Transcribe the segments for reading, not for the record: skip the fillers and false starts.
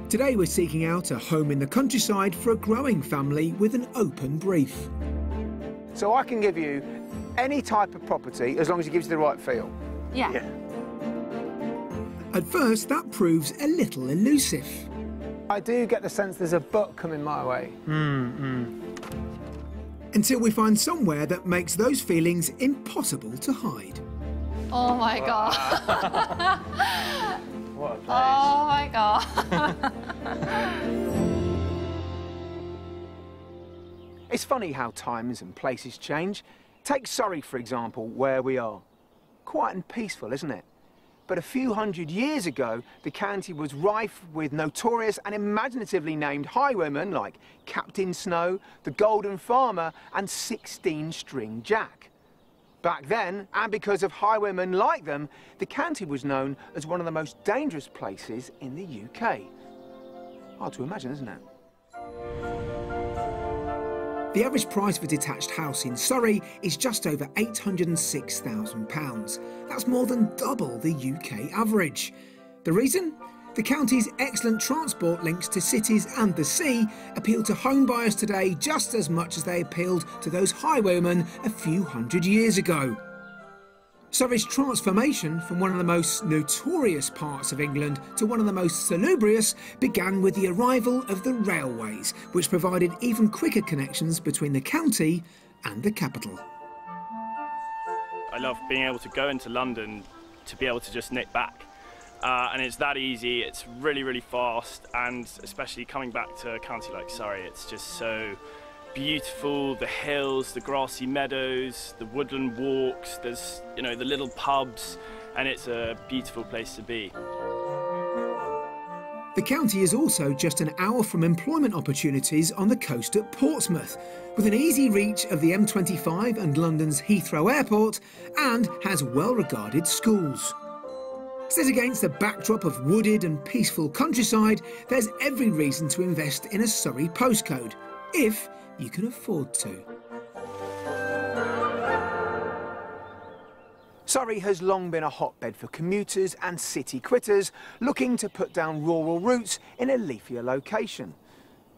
Today we're seeking out a home in the countryside for a growing family with an open brief. So I can give you any type of property as long as it gives you the right feel. Yeah. At first, that proves a little elusive. I do get the sense there's a but coming my way. Until we find somewhere that makes those feelings impossible to hide. Oh my God. What a place. Oh my God. It's funny how times and places change. Take Surrey, for example, where we are. Quiet and peaceful, isn't it? But a few hundred years ago, the county was rife with notorious and imaginatively named highwaymen like Captain Snow, the Golden Farmer and 16-String Jack. Back then, and because of highwaymen like them, the county was known as one of the most dangerous places in the UK. Hard to imagine, isn't it? The average price of a detached house in Surrey is just over £806,000. That's more than double the UK average. The reason? The county's excellent transport links to cities and the sea appeal to home buyers today just as much as they appealed to those highwaymen a few hundred years ago. Surrey's transformation from one of the most notorious parts of England to one of the most salubrious began with the arrival of the railways, which provided even quicker connections between the county and the capital. I love being able to go into London to be able to just nip back. And it's that easy, it's really, really fast, and especially coming back to a county like Surrey, it's just so beautiful. The hills, the grassy meadows, the woodland walks, there's, you know, the little pubs, and it's a beautiful place to be. The county is also just an hour from employment opportunities on the coast at Portsmouth, with an easy reach of the M25 and London's Heathrow Airport, and has well-regarded schools. Set against the backdrop of wooded and peaceful countryside, there's every reason to invest in a Surrey postcode, if you can afford to. Surrey has long been a hotbed for commuters and city quitters looking to put down rural roots in a leafier location.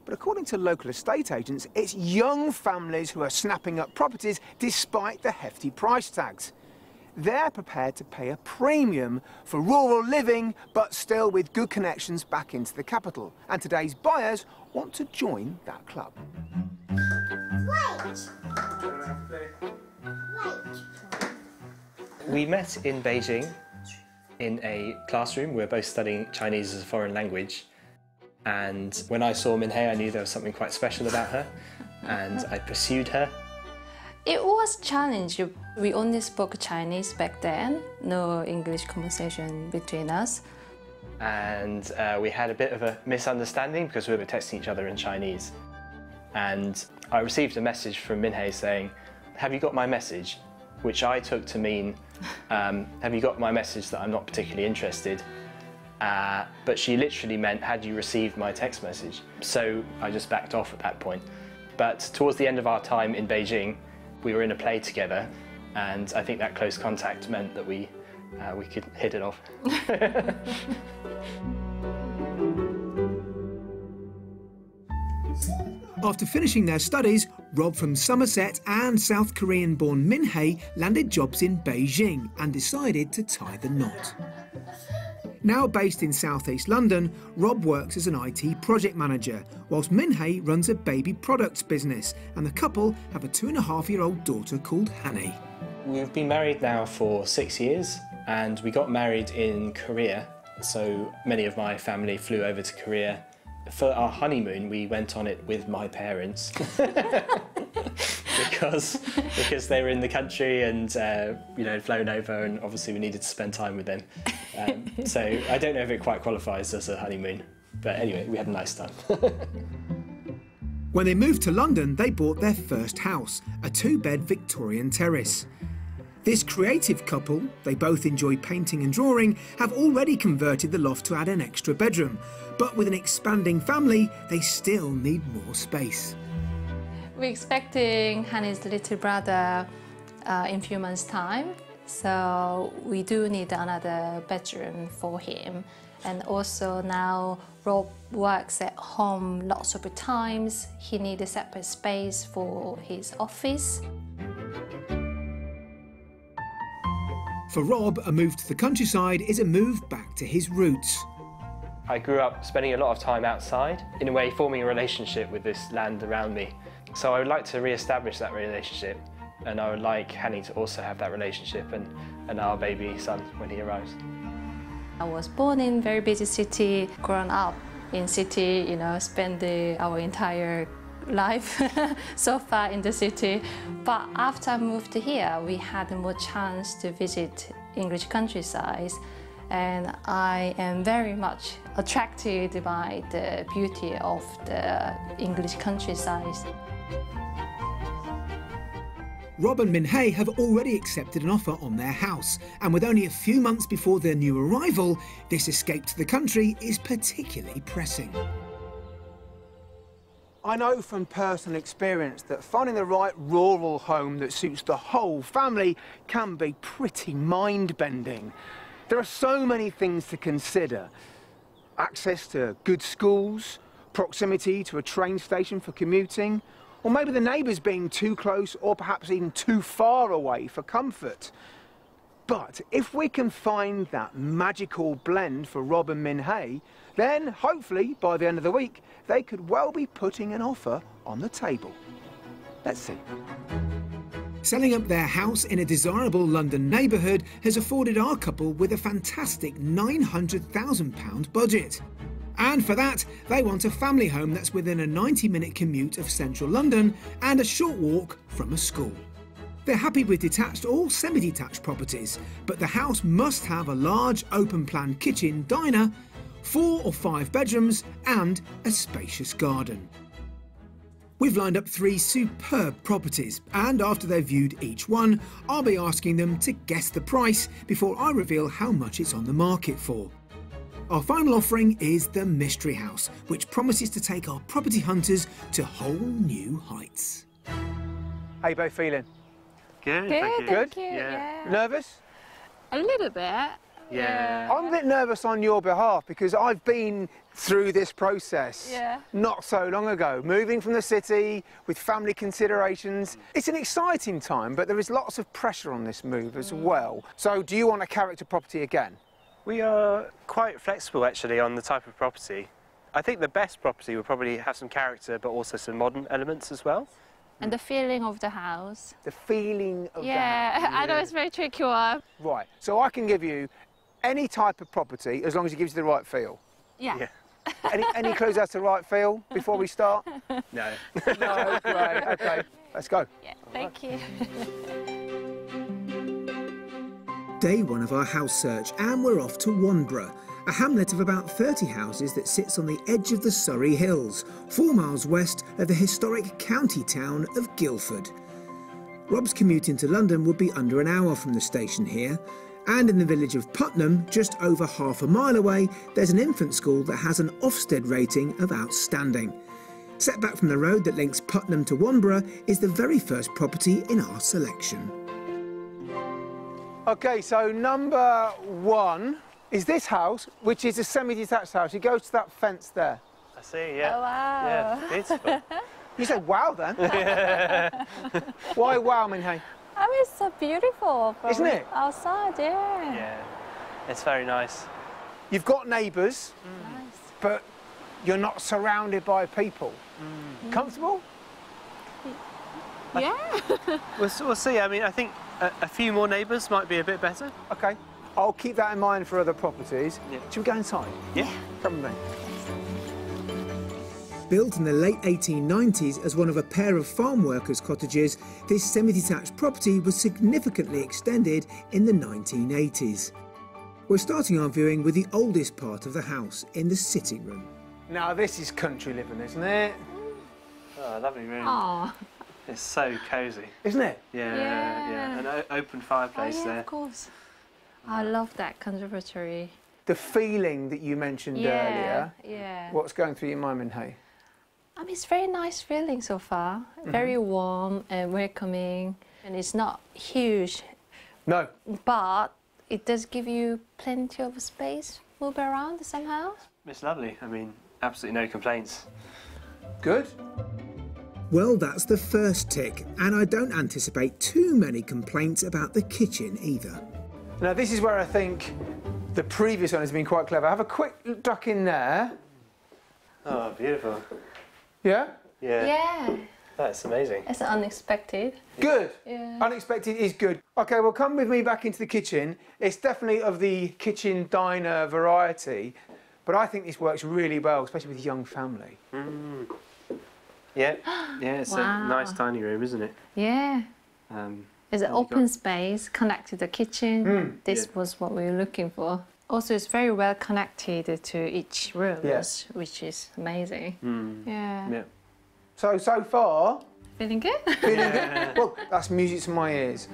But according to local estate agents, it's young families who are snapping up properties despite the hefty price tags. They're prepared to pay a premium for rural living, but still with good connections back into the capital. And today's buyers want to join that club. Wait. We met in Beijing in a classroom. We were both studying Chinese as a foreign language. And when I saw Minhei, I knew there was something quite special about her. And I pursued her. It was a challenge. We only spoke Chinese back then, no English conversation between us. And we had a bit of a misunderstanding because we were texting each other in Chinese. And I received a message from Minhei saying, "Have you got my message?" Which I took to mean, have you got my message that I'm not particularly interested? But she literally meant, had you received my text message? So I just backed off at that point. But towards the end of our time in Beijing, we were in a play together, and I think that close contact meant that we could hit it off. After finishing their studies, Rob from Somerset and South Korean-born Minhei landed jobs in Beijing and decided to tie the knot. Now based in southeast London, Rob works as an IT project manager, whilst Minhei runs a baby products business, and the couple have a 2.5-year-old daughter called Hanny. We've been married now for 6 years, and we got married in Korea, so many of my family flew over to Korea. For our honeymoon, we went on it with my parents because they were in the country and you know, flown over, and obviously we needed to spend time with them. So I don't know if it quite qualifies as a honeymoon, but anyway, we had a nice time. When they moved to London, they bought their first house, a 2-bed Victorian terrace. This creative couple, they both enjoy painting and drawing, have already converted the loft to add an extra bedroom. But with an expanding family, they still need more space. We're expecting Hanny's little brother in a few months' time, so we do need another bedroom for him. And also now Rob works at home lots of times. He needs a separate space for his office. For Rob, a move to the countryside is a move back to his roots. I grew up spending a lot of time outside, in a way forming a relationship with this land around me. So I would like to re-establish that relationship, and I would like Hanny to also have that relationship and our baby son when he arrives. I was born in a very busy city, grown up in city, you know, spent our entire life so far in the city. But after I moved here, we had more chance to visit English countryside, and I am very much attracted by the beauty of the English countryside. Rob and Min-hei have already accepted an offer on their house, and with only a few months before their new arrival, this escape to the country is particularly pressing. I know from personal experience that finding the right rural home that suits the whole family can be pretty mind-bending. There are so many things to consider. Access to good schools, proximity to a train station for commuting, or maybe the neighbours being too close or perhaps even too far away for comfort. But if we can find that magical blend for Rob and Min-hei, then hopefully by the end of the week they could well be putting an offer on the table. Let's see. Selling up their house in a desirable London neighbourhood has afforded our couple with a fantastic £900,000 budget. And for that, they want a family home that's within a 90-minute commute of central London and a short walk from a school. They're happy with detached or semi-detached properties, but the house must have a large open-plan kitchen diner, 4 or 5 bedrooms and a spacious garden. We've lined up 3 superb properties, and after they've viewed each one, I'll be asking them to guess the price before I reveal how much it's on the market for. Our final offering is the Mystery House, which promises to take our property hunters to whole new heights. How you both feeling? Good, Good, Good? thank you. Yeah. Nervous? A little bit. Yeah. I'm a bit nervous on your behalf because I've been through this process not so long ago, moving from the city with family considerations. It's an exciting time, but there is lots of pressure on this move as well. So do you want a character property again? We are quite flexible actually on the type of property. I think the best property would probably have some character but also some modern elements as well. And the feeling of the house. The feeling of Yeah, that. I know it's very tricky one. Right, so I can give you any type of property as long as it gives you the right feel. Yeah. Any clues as to right feel before we start? No. No, great, okay, let's go. Yeah, thank you. Day 1 of our house search, and we're off to Wanborough, a hamlet of about 30 houses that sits on the edge of the Surrey Hills, 4 miles west of the historic county town of Guildford. Rob's commute into London would be under an hour from the station here, and in the village of Putnam, just over half a mile away, there's an infant school that has an Ofsted rating of outstanding. Set back from the road that links Putnam to Wanborough is the very first property in our selection. Okay, so number 1 is this house, which is a semi-detached house. It goes to that fence there. I see, yeah. Oh, wow. Yeah, beautiful. You said wow then. Why wow, Min-hei? I mean, it's so beautiful from Isn't it? outside, yeah. Yeah, it's very nice. You've got neighbours, but you're not surrounded by people. Comfortable? Yeah. We'll see. I mean, I think a few more neighbours might be a bit better. Okay, I'll keep that in mind for other properties. Yeah. Should we go inside? Yeah. Come with me. Built in the late 1890s as one of a pair of farm workers' cottages, this semi-detached property was significantly extended in the 1980s. We're starting our viewing with the oldest part of the house, in the sitting room. Now this is country living, isn't it? Oh, lovely room. Oh, It's so cosy. Isn't it? Yeah. An open fireplace yeah, there. of course. I love that conservatory. The feeling that you mentioned earlier, Yeah. what's going through your mind, Min-hei? I mean, it's very nice feeling so far. Very warm and welcoming. And it's not huge, No. but it does give you plenty of space move around somehow? It's lovely. I mean, absolutely no complaints. Good. Well, that's the first tick, and I don't anticipate too many complaints about the kitchen either. Now, this is where I think the previous one has been quite clever. Have a quick duck in there. Oh, beautiful. Yeah? Yeah. Yeah. That's amazing. It's unexpected. Good. Yeah. Unexpected is good. OK, well, come with me back into the kitchen. It's definitely of the kitchen diner variety, but I think this works really well, especially with a young family. Mm. Yeah. Yeah, it's Wow. a nice tiny room, isn't it? Yeah. It's an open space connected to the kitchen. This was what we were looking for. Also, it's very well connected to each room, Yes. which is amazing. Yeah. Yeah. So far, Feeling good? feeling good. Well, that's music to my ears.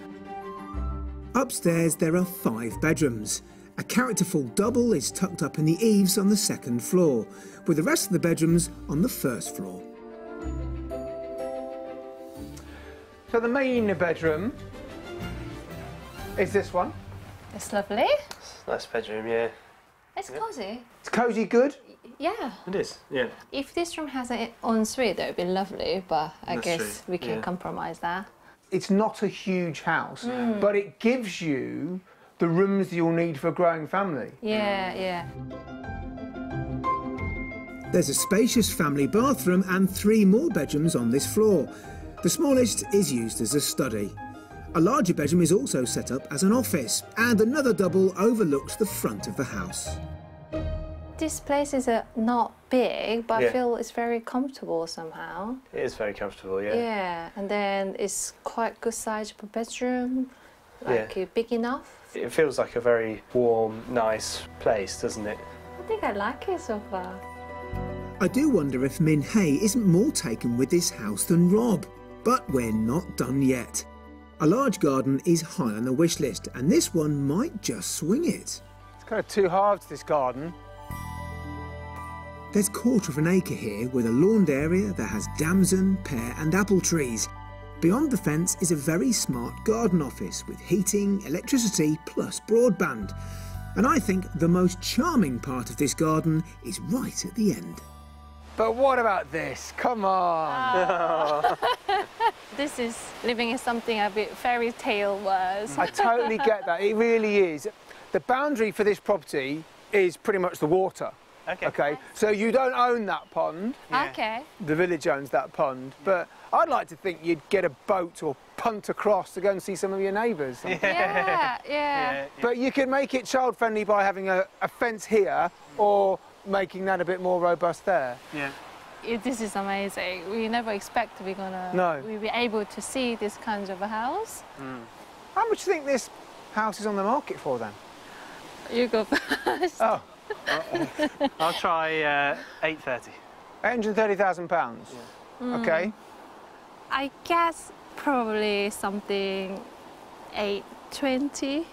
Upstairs there are 5 bedrooms. A characterful double is tucked up in the eaves on the 2nd floor, with the rest of the bedrooms on the 1st floor. So the main bedroom is this one. It's lovely. Nice bedroom, yeah. It's cozy. It's cosy, good. Yeah. It is, yeah. If this room has an ensuite, that would be lovely, but I That's guess true, we can yeah. compromise that. It's not a huge house, but it gives you the rooms that you'll need for a growing family. Yeah, yeah. There's a spacious family bathroom and 3 more bedrooms on this floor. The smallest is used as a study. A larger bedroom is also set up as an office, and another double overlooks the front of the house. This place is not big, but I Yeah. feel it's very comfortable somehow. It is very comfortable, yeah. Yeah, and then it's quite good size per bedroom, like big enough. It feels like a very warm, nice place, doesn't it? I think I like it so far. I do wonder if Min Hei isn't more taken with this house than Rob, but we're not done yet. A large garden is high on the wish list, and this one might just swing it. It's kind of 2 halves, this garden. There's 1/4 of an acre here with a lawned area that has damson, pear and apple trees. Beyond the fence is a very smart garden office with heating, electricity plus broadband. And I think the most charming part of this garden is right at the end. But what about this? Come on. This is living in something a bit fairy tale was. I totally get that. It really is. The boundary for this property is pretty much the water. Okay. So you don't own that pond. Okay. The village owns that pond. But I'd like to think you'd get a boat or punt across to go and see some of your neighbours. Yeah. But you could make it child-friendly by having a fence here or making that a bit more robust there. Yeah. This is amazing. We never expect we'll be able to see this kind of a house. How much do you think this house is on the market for then? You go first. Oh, I'll try 830. £830,000. Yeah. OK. I guess probably something 820.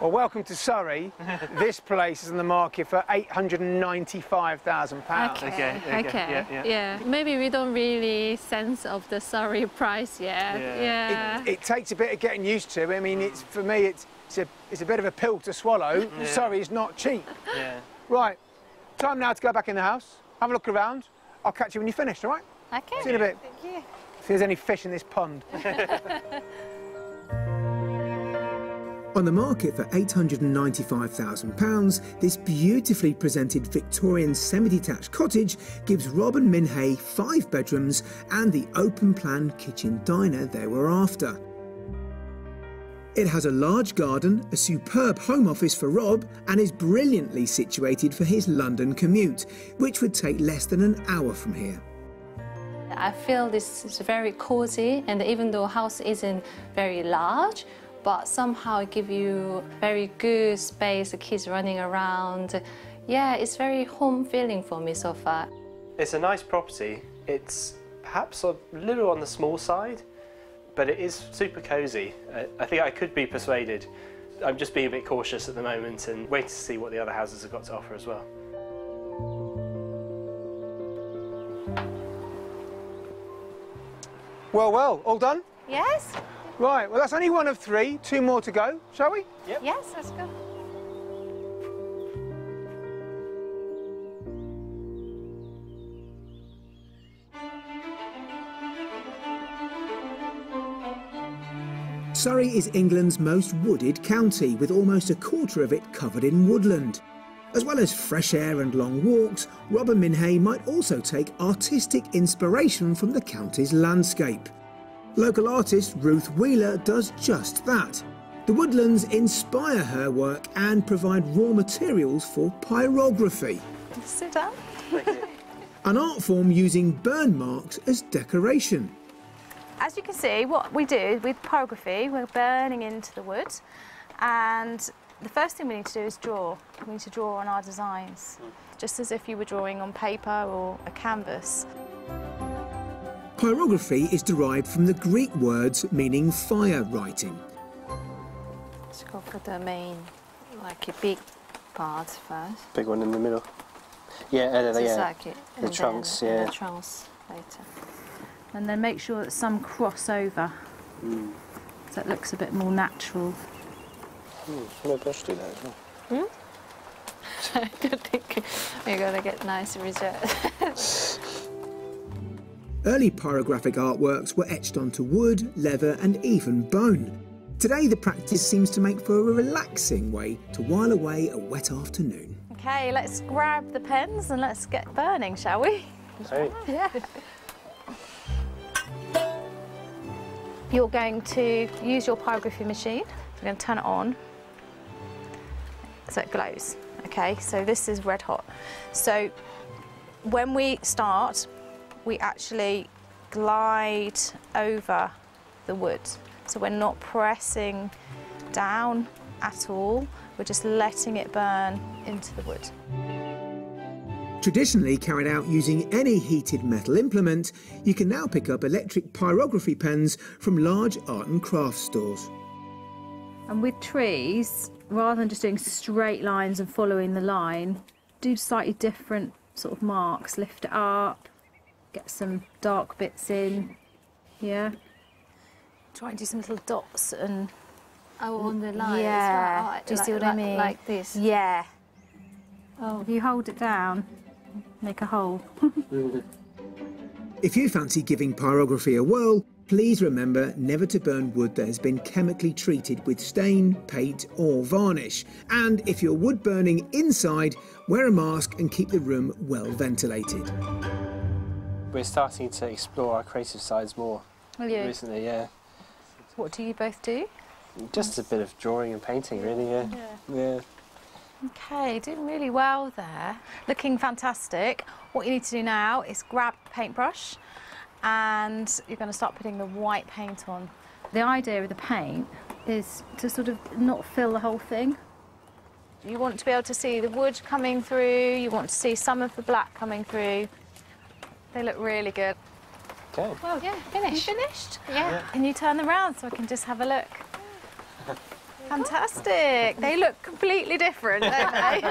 Well, welcome to Surrey. This place is on the market for £895,000. Okay. Yeah. Maybe we don't really sense of the Surrey price yet. Yeah. It takes a bit of getting used to. I mean, for me, it's a bit of a pill to swallow. Surrey is not cheap. Yeah. Right, time now to go back in the house, have a look around. I'll catch you when you're finished, all right? Okay. See you in a bit. Thank you. See if there's any fish in this pond. On the market for £895,000, this beautifully presented Victorian semi-detached cottage gives Rob and Min Hei 5 bedrooms and the open-plan kitchen diner they were after. It has a large garden, a superb home office for Rob, and is brilliantly situated for his London commute, which would take less than an hour from here. I feel this is very cozy, and even though house isn't very large, but somehow it gives you very good space, the kids running around. Yeah, it's very home feeling for me so far. It's a nice property. It's perhaps a little on the small side, but it is super cosy. I think I could be persuaded. I'm just being a bit cautious at the moment and waiting to see what the other houses have got to offer as well. Well, all done? Yes? Right, well, that's only one of 3. 2 more to go, shall we? Yes, let's go. Surrey is England's most wooded county, with almost a quarter of it covered in woodland. As well as fresh air and long walks, Rob and Minhei might also take artistic inspiration from the county's landscape. Local artist Ruth Wheeler does just that. The woodlands inspire her work and provide raw materials for pyrography. Sit down. An art form using burn marks as decoration. As you can see, what we do with pyrography, we're burning into the wood, and the first thing we need to do is draw. We need to draw on our designs, just as if you were drawing on paper or a canvas. Pyrography is derived from the Greek words meaning fire writing. Let's go for the main, like a big part first. Big one in the middle. Yeah, Just yeah. like it. The and trunks, then yeah. The trunks later. And then make sure that some cross over, so it looks a bit more natural. Maybe I should do that as well. Good thinking. You're gonna get nice results. Early pyrographic artworks were etched onto wood, leather and even bone. Today the practice seems to make for a relaxing way to while away a wet afternoon. Okay, let's grab the pens and let's get burning, shall we? Hey. Yeah. You're going to use your pyrography machine. You're going to turn it on so it glows. Okay, so this is red hot. So when we start, we actually glide over the wood. So we're not pressing down at all. We're just letting it burn into the wood. Traditionally carried out using any heated metal implement, you can now pick up electric pyrography pens from large art and crafts stores. And with trees, rather than just doing straight lines and following the line, do slightly different sort of marks. Lift it up, get some dark bits in, yeah. Try and do some little dots and... Oh, on the line. Yeah, Right. do you see what I mean? Like this. Yeah. Oh. If you hold it down, make a hole. If you fancy giving pyrography a whirl, please remember never to burn wood that has been chemically treated with stain, paint or varnish. And if you're wood burning inside, wear a mask and keep the room well ventilated. We're starting to explore our creative sides more recently, yeah. What do you both do? Just a bit of drawing and painting, really, yeah. Okay, doing really well there. Looking fantastic. What you need to do now is grab a paintbrush and you're going to start putting the white paint on. The idea of the paint is to sort of not fill the whole thing. You want to be able to see the wood coming through, you want to see some of the black coming through. They look really good. Okay. Well, yeah, finished. You finished? Yeah. Can you turn them around so I can just have a look? Fantastic. They look completely different, don't they?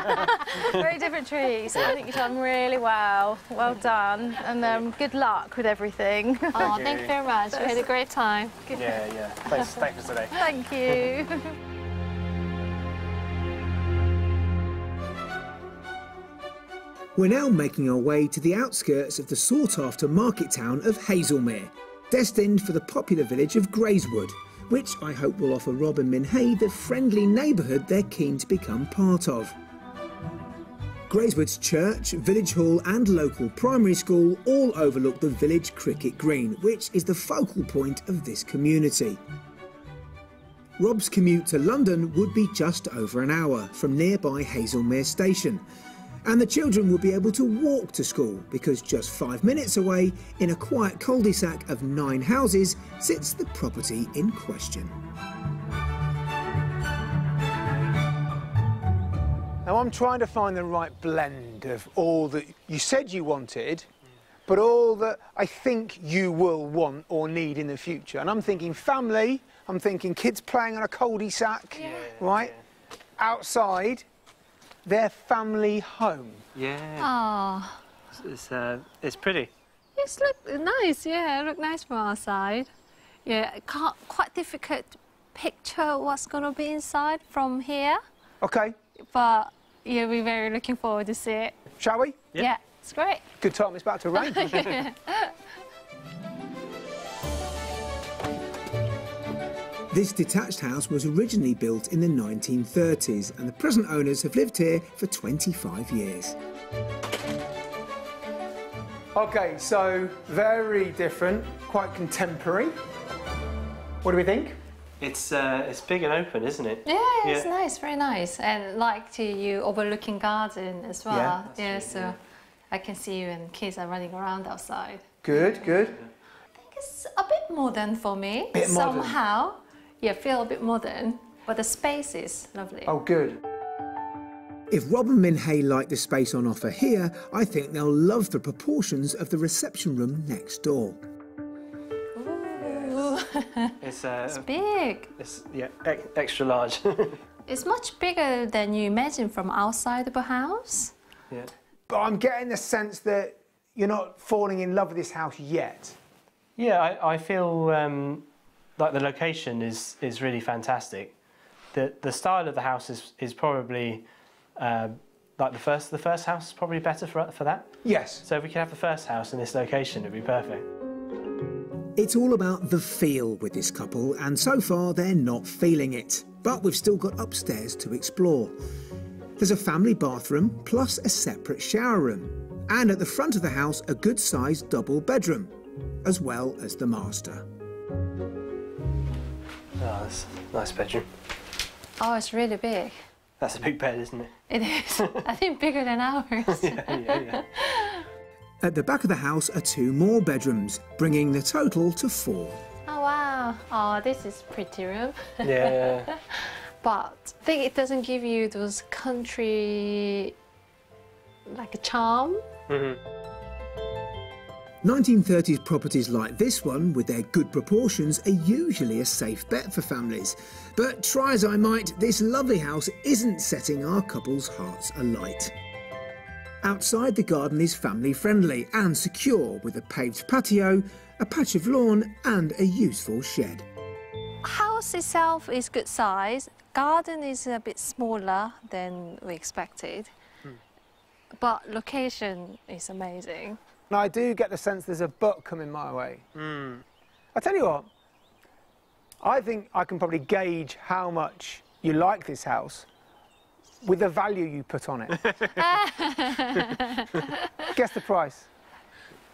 Very different trees. I think you've done really well. Well done. And good luck with everything. Oh, thank you very much. We had a great time. Yeah. Thanks for today. Thank you. We're now making our way to the outskirts of the sought-after market town of Hazelmere, destined for the popular village of Grayswood, which I hope will offer Rob and Minhei the friendly neighbourhood they're keen to become part of. Grayswood's church, village hall and local primary school all overlook the village cricket green, which is the focal point of this community. Rob's commute to London would be just over an hour from nearby Hazelmere station, and the children will be able to walk to school because just 5 minutes away, in a quiet cul-de-sac of 9 houses, sits the property in question. Now I'm trying to find the right blend of all that you said you wanted, but all that I think you will want or need in the future. And I'm thinking family, I'm thinking kids playing on a cul-de-sac, right? Outside, their family home. Yeah. Oh, It's pretty. it's look nice. Yeah, look nice from outside. Yeah, quite difficult to picture what's gonna be inside from here. Okay, But yeah, we're very looking forward to see it. shall we? Yeah, it's great. Good time, it's about to rain. This detached house was originally built in the 1930s and the present owners have lived here for 25 years. OK, so very different, quite contemporary. What do we think? It's big and open, isn't it? Yeah, it's nice, very nice. And like you overlooking garden as well. Yeah, so I can see you and kids are running around outside. Good, good. I think it's a bit modern for me. Bit modern. Somehow, yeah, feel a bit modern, but the space is lovely. Oh, good. If Rob and Min Hay like the space on offer here, I think they'll love the proportions of the reception room next door. Ooh. It's big. It's extra large. It's much bigger than you imagine from outside of a house. Yeah. But I'm getting the sense that you're not falling in love with this house yet. Yeah, I feel like the location is really fantastic. The style of the house is probably like the first house is probably better for that. Yes. So if we could have the first house in this location, it'd be perfect. It's all about the feel with this couple, and so far they're not feeling it. But we've still got upstairs to explore. There's a family bathroom plus a separate shower room, and at the front of the house a good-sized double bedroom, as well as the master. Oh, that's a nice bedroom. Oh, it's really big. That's a big bed, isn't it? It is. I think bigger than ours. Yeah. At the back of the house are 2 more bedrooms, bringing the total to 4. Oh, wow. Oh, this is pretty room. Yeah. But I think it doesn't give you those country, like a charm. 1930s properties like this one, with their good proportions, are usually a safe bet for families. But try as I might, this lovely house isn't setting our couple's hearts alight. Outside, the garden is family-friendly and secure, with a paved patio, a patch of lawn and a useful shed. House itself is good size. Garden is a bit smaller than we expected. But location is amazing. And I do get the sense there's a but coming my way. I tell you what, I think I can probably gauge how much you like this house with the value you put on it. Guess the price.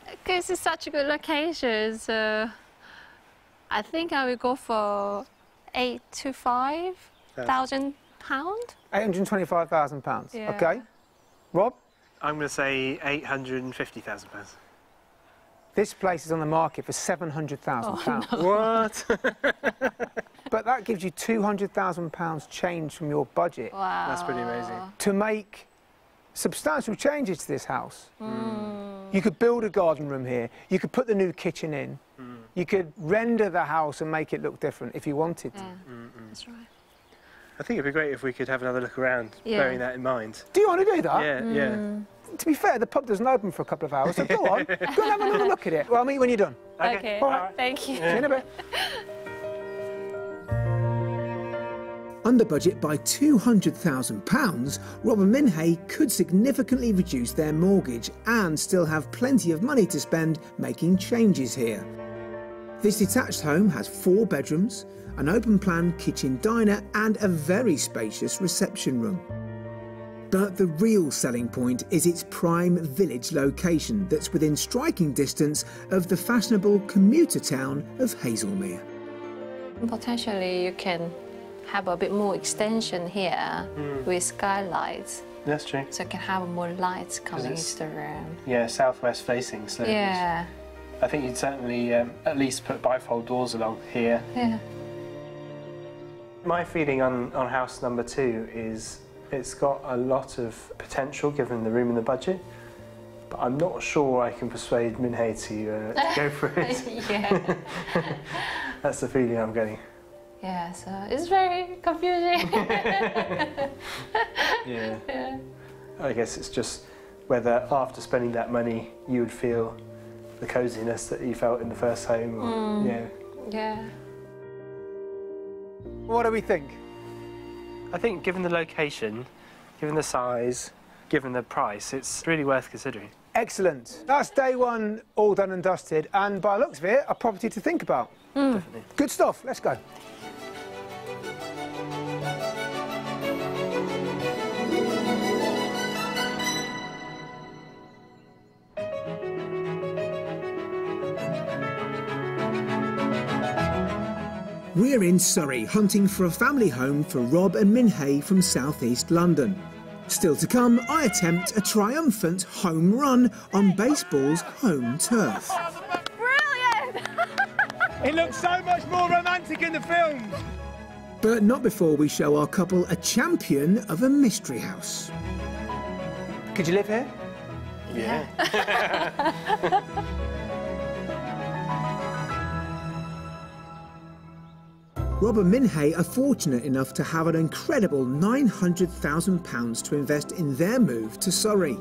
Because it's such a good location, so I think I will go for £85,000. £825,000. Yeah. OK. Rob? I'm going to say £850,000. This place is on the market for £700,000. Oh, no. What? But that gives you £200,000 change from your budget. Wow. That's pretty amazing. To make substantial changes to this house. You could build a garden room here. You could put the new kitchen in. You could render the house and make it look different if you wanted to. That's right. I think it'd be great if we could have another look around, bearing that in mind. Do you want to do that? Yeah. To be fair, the pub doesn't open for a couple of hours, so go on. Go and have another look at it. Well, I'll meet you when you're done. Okay. All right. Thank you. See you in a bit. Under budget by £200,000, Rob and Min Hay could significantly reduce their mortgage and still have plenty of money to spend making changes here. This detached home has 4 bedrooms, an open-plan kitchen diner and a very spacious reception room. But the real selling point is its prime village location that's within striking distance of the fashionable commuter town of Hazelmere. Potentially you can have a bit more extension here with skylights. That's true. So you can have more lights coming into the room. Yeah, southwest facing, so Yeah. I think you'd certainly at least put bifold doors along here. Yeah. My feeling on house number 2 is it's got a lot of potential given the room and the budget, but I'm not sure I can persuade Min Hay to go for it. Yeah. That's the feeling I'm getting. Yeah, so it's very confusing. Yeah. I guess it's just whether after spending that money you would feel the coziness that you felt in the first home. Or, Yeah. What do we think? I think given the location, given the size, given the price, it's really worth considering. Excellent. That's day 1 all done and dusted, and by the looks of it, a property to think about. Definitely. Good stuff. Let's go. We're in Surrey, hunting for a family home for Rob and Min Hay from South East London. Still to come, I attempt a triumphant home run on baseball's home turf. Brilliant! It looks so much more romantic in the film. But not before we show our couple a champion of a mystery house. Could you live here? Yeah. Rob and Min Hay are fortunate enough to have an incredible £900,000 to invest in their move to Surrey.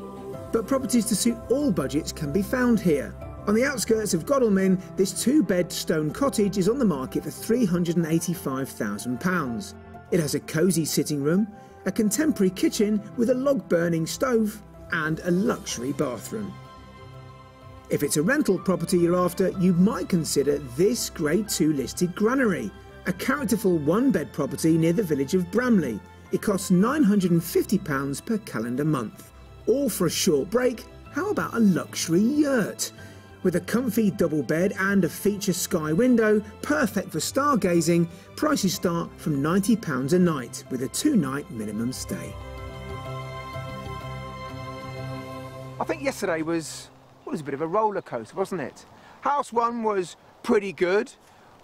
But properties to suit all budgets can be found here. On the outskirts of Godalming, this two-bed stone cottage is on the market for £385,000. It has a cosy sitting room, a contemporary kitchen with a log-burning stove and a luxury bathroom. If it's a rental property you're after, you might consider this Grade 2 listed granary, a characterful one-bed property near the village of Bramley. It costs £950 per calendar month. Or for a short break, how about a luxury yurt? With a comfy double bed and a feature sky window, perfect for stargazing, prices start from £90 a night with a 2-night minimum stay. I think yesterday was a bit of a roller coaster, wasn't it? House 1 was pretty good,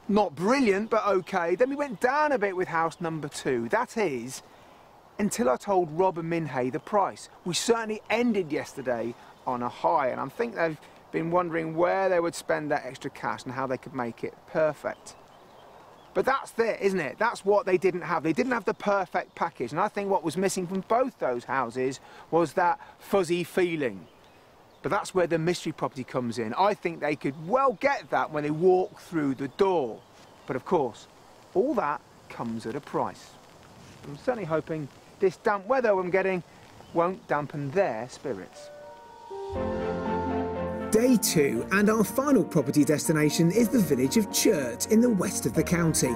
not brilliant, but okay. Then we went down a bit with house number 2. That is, until I told Rob and Min Hay the price. We certainly ended yesterday on a high, and I think they've been wondering where they would spend that extra cash and how they could make it perfect. But that's it, isn't it? That's what they didn't have. They didn't have the perfect package, and I think what was missing from both those houses was that fuzzy feeling. But that's where the mystery property comes in. I think they could well get that when they walk through the door. But of course, all that comes at a price. I'm certainly hoping this damp weather I'm getting won't dampen their spirits. Day 2, and our final property destination is the village of Churt in the west of the county.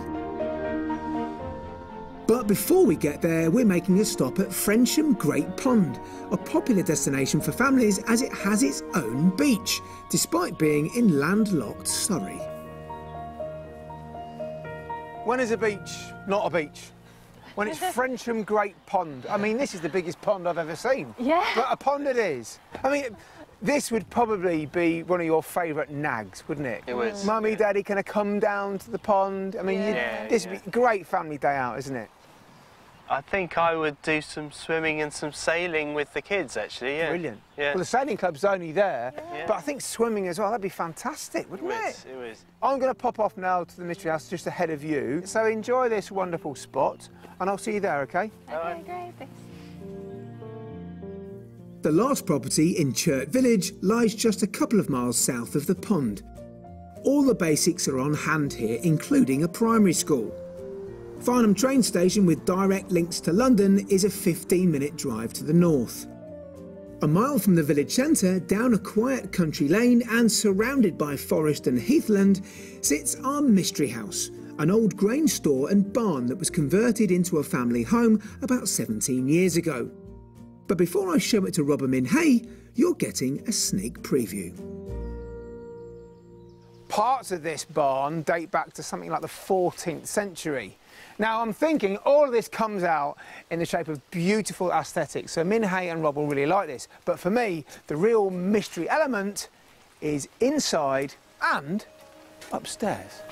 But before we get there, we're making a stop at Frensham Great Pond, a popular destination for families as it has its own beach, despite being in landlocked Surrey. When is a beach not a beach? When it's Frensham Great Pond. I mean, this is the biggest pond I've ever seen. Yeah. But a pond it is. I mean, this would probably be one of your favourite nags, wouldn't it? It would. Mummy, Daddy, can I come down to the pond? I mean, this would be a great family day out, isn't it? I think I would do some swimming and some sailing with the kids, actually, yeah. Brilliant. Yeah. Well, the sailing club's only there, Yeah. but I think swimming as well, that'd be fantastic, wouldn't it? It would. I'm going to pop off now to the mystery house just ahead of you, so enjoy this wonderful spot, and I'll see you there, OK? Okay, great, thanks. The last property in Churt Village lies just a couple of miles south of the pond. All the basics are on hand here, including a primary school. Farnham train station with direct links to London is a 15-minute drive to the north. A mile from the village centre, down a quiet country lane and surrounded by forest and heathland, sits our mystery house, an old grain store and barn that was converted into a family home about 17 years ago. But before I show it to Rob and Min Hay, you're getting a sneak preview. Parts of this barn date back to something like the 14th century. Now, I'm thinking all of this comes out in the shape of beautiful aesthetics, so Min Hay and Rob will really like this. But for me, the real mystery element is inside and upstairs.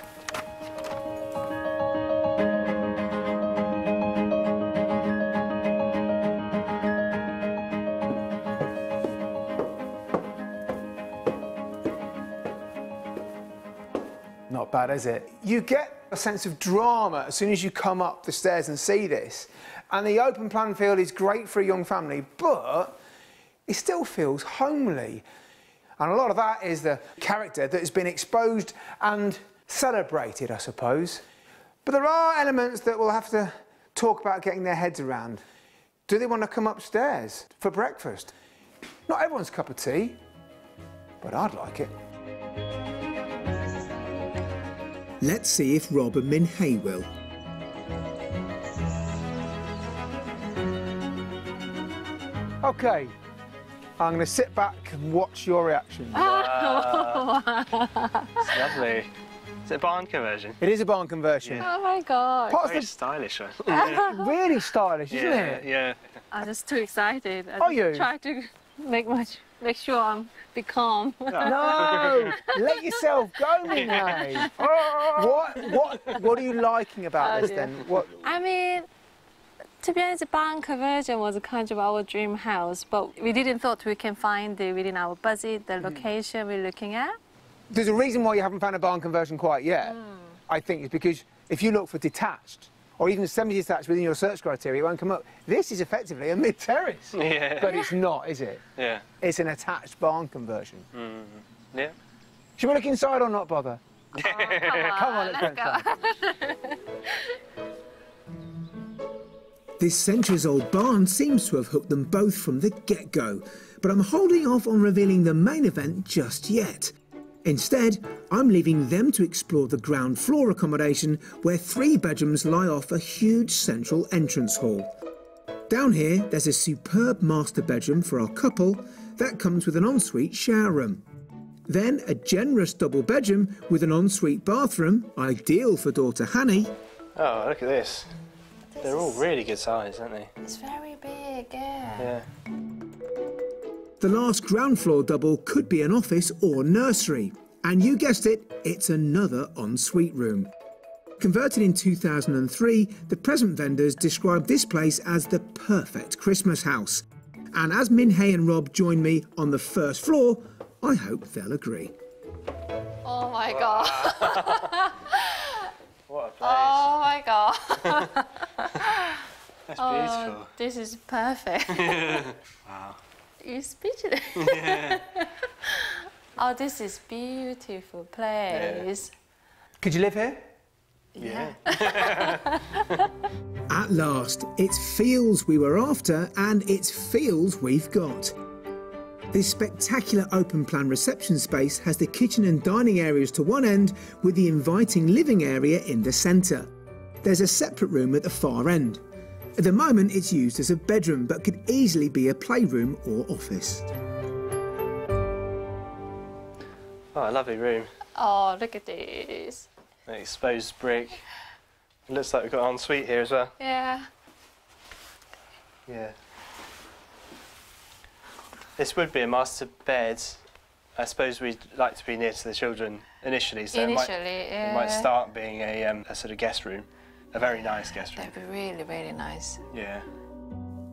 Not bad, is it? You get a sense of drama as soon as you come up the stairs and see this. And the open plan field is great for a young family, but it still feels homely. And a lot of that is the character that has been exposed and celebrated, I suppose. But there are elements that we'll have to talk about getting their heads around. Do they want to come upstairs for breakfast? Not everyone's cup of tea, but I'd like it. Let's see if Rob and Min Hay will. OK, I'm going to sit back and watch your reaction. It's lovely. Is it a barn conversion? It is a barn conversion. Oh my god. Parts Very of stylish one. really stylish, isn't it? Yeah. I'm just too excited. Are you? Try to make sure I'm be calm. No, let yourself go, Minhei. What are you liking about this then? What? I mean, to be honest, the barn conversion was kind of our dream house, but we didn't thought we can find it within our budget, the location we're looking at. There's a reason why you haven't found a barn conversion quite yet. I think it's because if you look for detached or even semi-detached within your search criteria, it won't come up. This is effectively a mid-terrace. Yeah. But it's not, is it? Yeah. It's an attached barn conversion. Yeah. Should we look inside or not bother? Come on, let's go inside. This centuries-old barn seems to have hooked them both from the get-go, but I'm holding off on revealing the main event just yet. Instead, I'm leaving them to explore the ground floor accommodation where 3 bedrooms lie off a huge central entrance hall. Down here, there's a superb master bedroom for our couple that comes with an ensuite shower room. Then a generous double bedroom with an ensuite bathroom, ideal for daughter Hanny. Oh, look at this. They're all really good size, aren't they? It's very big, yeah. Yeah. The last ground floor double could be an office or nursery. And you guessed it, it's another ensuite room. Converted in 2003, the present vendors described this place as the perfect Christmas house. And as Minhei and Rob join me on the first floor, I hope they'll agree. Oh my god. What a place. Oh my god. That's beautiful. Oh, this is perfect. Wow. You're speechless. Oh, this is beautiful place. Could you live here? Yeah. At last, it's feels we were after and it's feels we've got. This spectacular open-plan reception space has the kitchen and dining areas to one end with the inviting living area in the centre. There's a separate room at the far end. At the moment, it's used as a bedroom, but could easily be a playroom or office. Oh, a lovely room. Oh, look at this. An exposed brick. It looks like we've got an ensuite here as well. Yeah. Yeah. This would be a master bed. I suppose we'd like to be near to the children initially, so it might start being a sort of guest room. A very nice guest room. That'd be really, really nice. Yeah.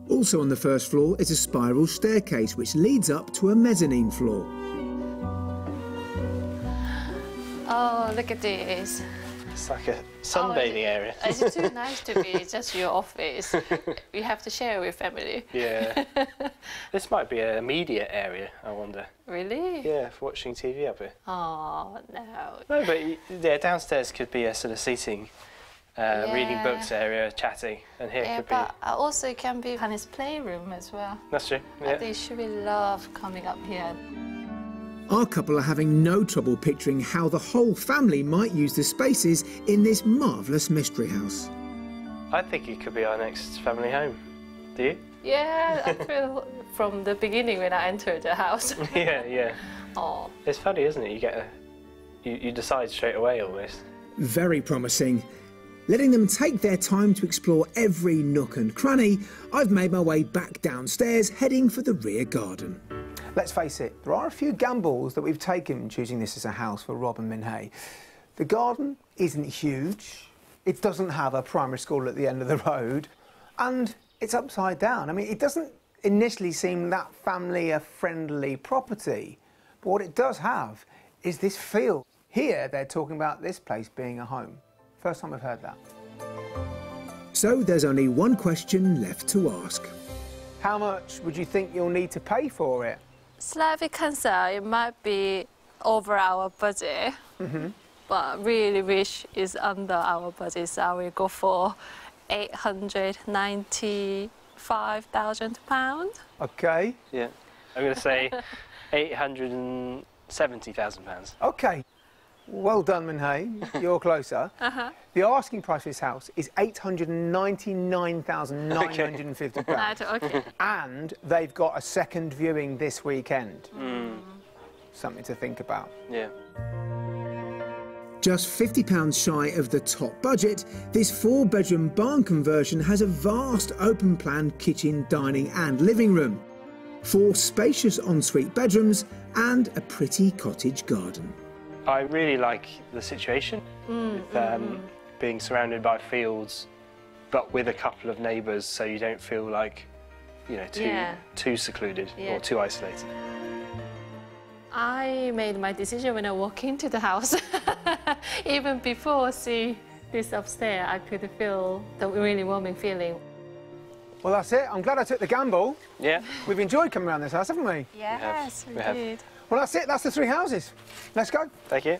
Also on the first floor is a spiral staircase which leads up to a mezzanine floor. Oh, look at this. It's like a sunbathing area. It's too nice to be just your office. You have to share with family. Yeah. This might be a media area, I wonder. Really? Yeah, for watching TV up here. Oh, no. No, but yeah, downstairs could be a sort of seating, reading books area, chatting, and here could be... but also it can be Hanny's playroom as well. That's true, yeah. They should really love coming up here. Our couple are having no trouble picturing how the whole family might use the spaces in this marvellous mystery house. I think it could be our next family home. Do you? Yeah, I feel from the beginning when I entered the house. Yeah. Oh. It's funny, isn't it? You get you decide straight away almost. Very promising. Letting them take their time to explore every nook and cranny, I've made my way back downstairs, heading for the rear garden. Let's face it, there are a few gambles that we've taken choosing this as a house for Rob and Minhei. The garden isn't huge, it doesn't have a primary school at the end of the road, and it's upside down. I mean, it doesn't initially seem that family-friendly property, but what it does have is this feel. Here, they're talking about this place being a home. First time I've heard that. So there's only one question left to ask. How much would you think you'll need to pay for it? Slightly concerned, it might be over our budget, but really wish is under our budget, so I will go for £895,000. Okay. Yeah. I'm going to say £870,000. Okay. Well done, Minhei. You're closer. The asking price for this house is £899,950. Okay. And they've got a second viewing this weekend. Something to think about. Yeah. Just £50 shy of the top budget, this 4-bedroom barn conversion has a vast open-plan kitchen, dining and living room, 4 spacious ensuite bedrooms and a pretty cottage garden. I really like the situation, with, being surrounded by fields, but with a couple of neighbours, so you don't feel like, you know, too secluded or too isolated. I made my decision when I walked into the house. Even before see this upstairs, I could feel the really warming feeling. Well, that's it. I'm glad I took the gamble. Yeah. We've enjoyed coming around this house, haven't we? Yes, we did. Well, that's it. That's the 3 houses. Let's go. Thank you.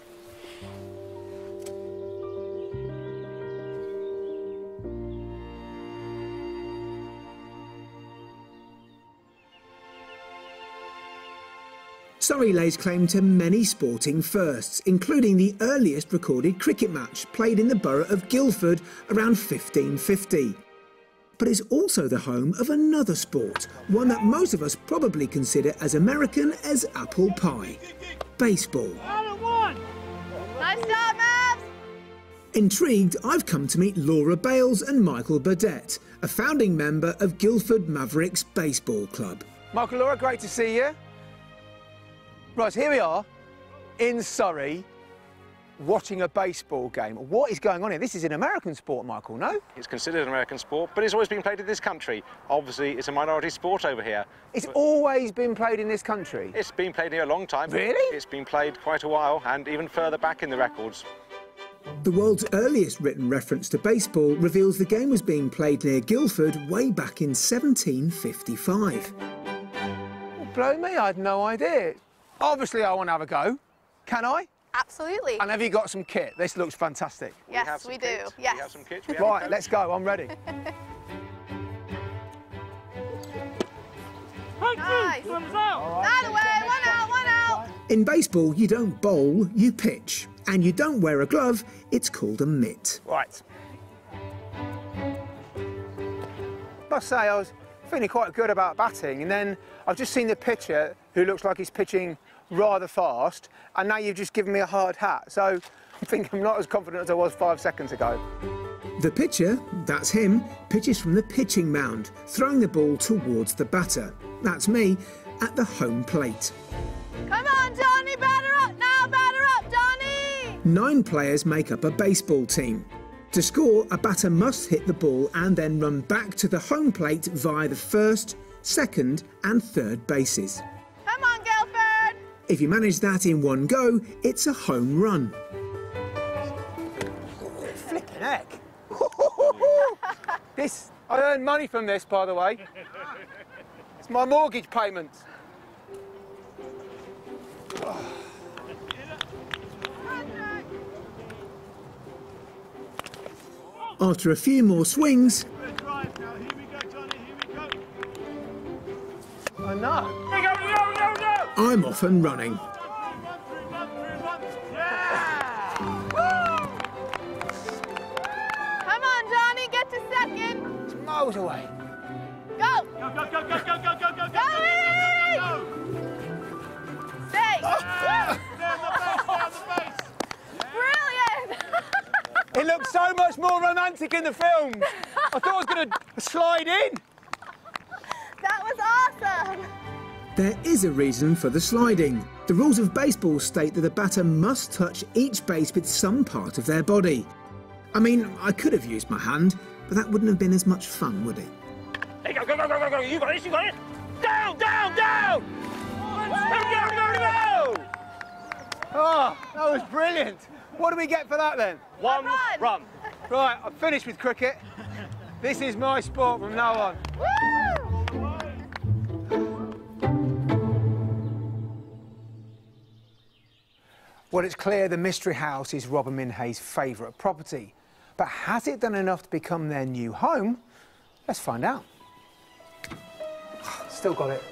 Surrey lays claim to many sporting firsts, including the earliest recorded cricket match played in the borough of Guildford around 1550. But it's also the home of another sport, one that most of us probably consider as American as apple pie: baseball. Nice job, Mavs! Intrigued, I've come to meet Laura Bales and Michael Burdett, a founding member of Guildford Mavericks Baseball Club. Michael, Laura, great to see you. Right, here we are in Surrey watching a baseball game. What is going on here? This is an American sport, Michael, no? It's considered an American sport, but it's always been played in this country. Obviously, it's a minority sport over here. It's always been played in this country? It's been played here a long time. Really? It's been played quite a while, and even further back in the records. The world's earliest written reference to baseball reveals the game was being played near Guildford way back in 1755. Well, blow me, I had no idea. Obviously, I want to have a go. Can I? Absolutely. And have you got some kit? This looks fantastic. Yes, we do. Kits. Yes. We have some kits. We have Right, let's go. I'm ready. Nice. Out of the way. One out, one out. In baseball, you don't bowl, you pitch. And you don't wear a glove, it's called a mitt. Right. Must say, I was feeling quite good about batting, and then I've just seen the pitcher who looks like he's pitching rather fast, and now you've just given me a hard hat. So I think I'm not as confident as I was 5 seconds ago. The pitcher, that's him, pitches from the pitching mound, throwing the ball towards the batter. That's me, at the home plate. Come on, Johnny, batter up now, batter up, Johnny! 9 players make up a baseball team. To score, a batter must hit the ball and then run back to the home plate via the first, second and third bases. Come on, Guildford! If you manage that in one go, it's a home run. Flipping heck. I earned money from this, by the way. It's my mortgage payment. After a few more swings, I know. I'm off and running. Come on, Johnny, get to second. It's miles away. Go! Go, go, go, go, go, go, go, go, go! Stay! Down the base! Brilliant! It looks so much more romantic in the film. I thought I was going to slide in. That was awesome! There is a reason for the sliding. The rules of baseball state that the batter must touch each base with some part of their body. I mean, I could have used my hand, but that wouldn't have been as much fun, would it? Hey, go, go, go, go, go, go! You got this, you got it! Down, down, down! Go, go, go, go! Oh, that was brilliant. What do we get for that then? One run. Right, I've finished with cricket. This is my sport from now on. Woo! Well, it's clear the Mystery House is Robert Minhay's favourite property. But has it done enough to become their new home? Let's find out. Still got it.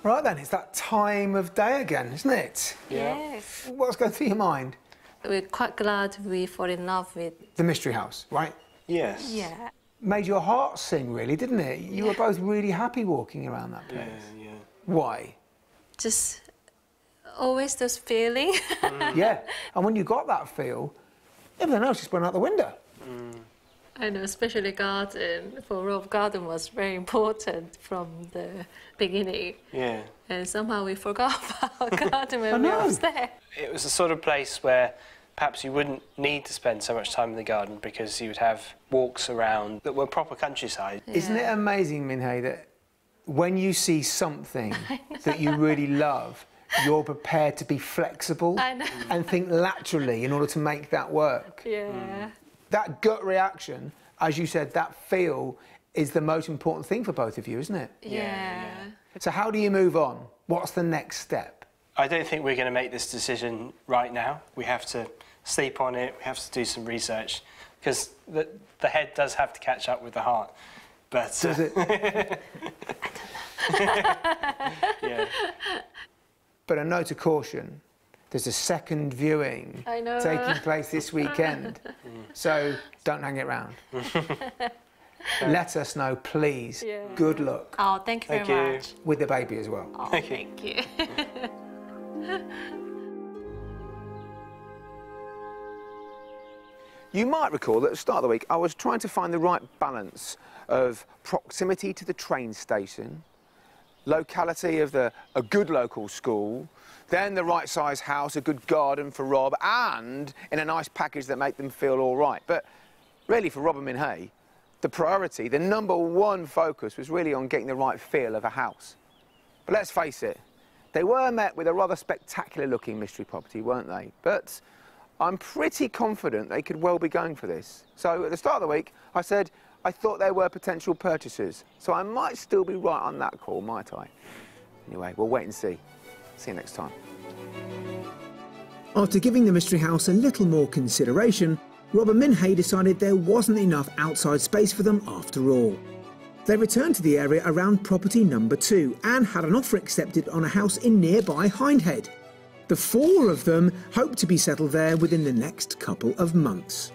Right then, it's that time of day again, isn't it? Yes. What's going through your mind? We're quite glad we fall in love with. The Mystery House, right? Yes. Yeah. Made your heart sing, really, didn't it? You were both really happy walking around that place. Yeah. Why? just always this feeling. Yeah, and when you got that feel, everything else just went out the window. I know, especially garden. For Rob, garden was very important from the beginning. Yeah. And somehow we forgot about garden when we were upstairs. It was the sort of place where perhaps you wouldn't need to spend so much time in the garden because you would have walks around that were proper countryside. Yeah. Isn't it amazing, Minhei, that when you see something that you really love, you're prepared to be flexible and think laterally in order to make that work? Yeah. That gut reaction, as you said, that feel is the most important thing for both of you, isn't it? Yeah. So how do you move on? What's the next step? I don't think we're going to make this decision right now. We have to sleep on it, we have to do some research, because the head does have to catch up with the heart. But, Does it? yeah. But a note of caution, there's a second viewing taking place this weekend. So don't hang it round. Let us know, please. Yeah. Good luck. Oh, thank you very much. With the baby as well. Oh, thank you. You might recall that at the start of the week I was trying to find the right balance of proximity to the train station, locality of a good local school, then the right size house, a good garden for Rob, and in a nice package that make them feel all right. But really for Rob and Minhei, the priority, the #1 focus was really on getting the right feel of a house. But let's face it, they were met with a rather spectacular looking mystery property, weren't they? But I'm pretty confident they could well be going for this. So at the start of the week, I said I thought there were potential purchasers. So I might still be right on that call, might I? Anyway, we'll wait and see. See you next time. After giving the mystery house a little more consideration, Rob and Minhei decided there wasn't enough outside space for them after all. They returned to the area around property #2 and had an offer accepted on a house in nearby Hindhead. The 4 of them hope to be settled there within the next couple of months.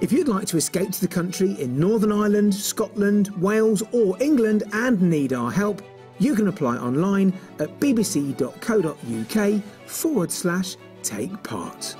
If you'd like to escape to the country in Northern Ireland, Scotland, Wales or England and need our help, you can apply online at bbc.co.uk/take part.